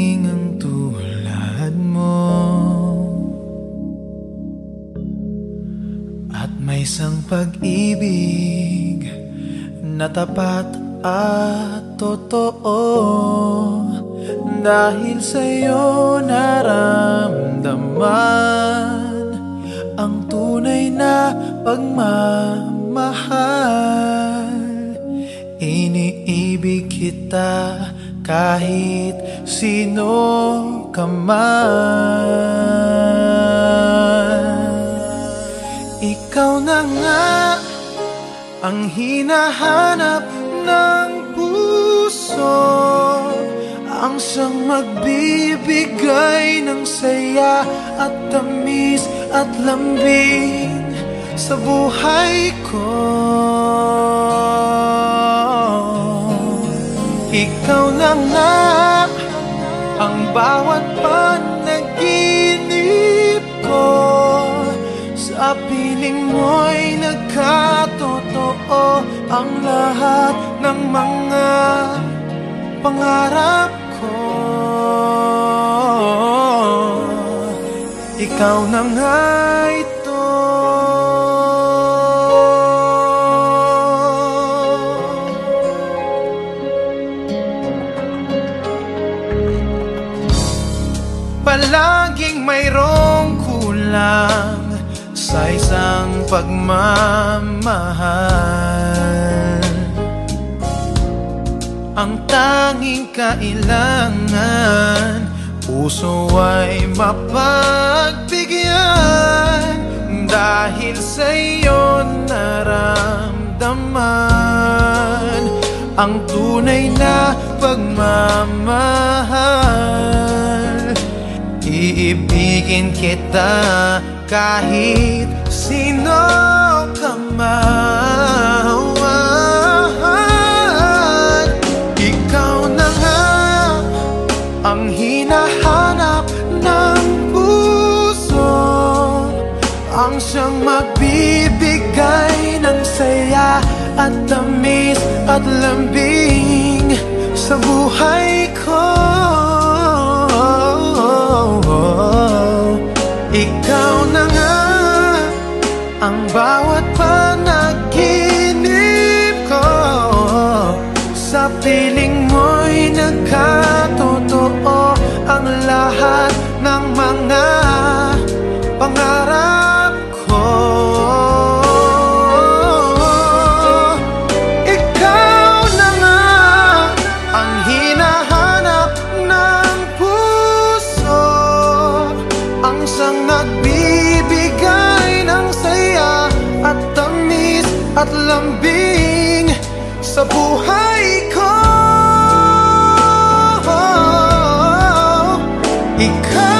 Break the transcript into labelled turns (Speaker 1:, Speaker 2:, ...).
Speaker 1: dumating ang tulad mo, at may isang pag-ibig na tapat at totoo. Dahil sa'yo naramdaman ang tunay na pagmamahal. Iniibig kita kahit sino ka man. Ikaw na nga ang hinahanap ng puso, ang siyang magbibigay ng saya at tamis at lambing sa buhay ko. Ikaw na nga ang bawat panaginip ko, sa piling mo'y nagkatotoo ang lahat ng mga pangarap ko. Ikaw na nga ito. Palaging mayroong kulang sa isang pagmamahal. Ang tanging kailangan, puso ay mapagbigyan. Dahil sa'yo naramdaman ang tunay na pagmamahal. Iibigin kita kahit sino ka man. Ikaw na nga ang hinahanap ng puso, ang siyang magbibigay ng saya at tamis at lambing sa buhay ko. Ikaw na nga ang bawat panaginip ko, sa piling mo'y nagkatotoo ang lahat ng mga pangarap ko. Ikaw na nga ang hinahanap ng puso, ang siyang nagbibigay ng saya at tamis at lambing sa buhay ko. Ikaw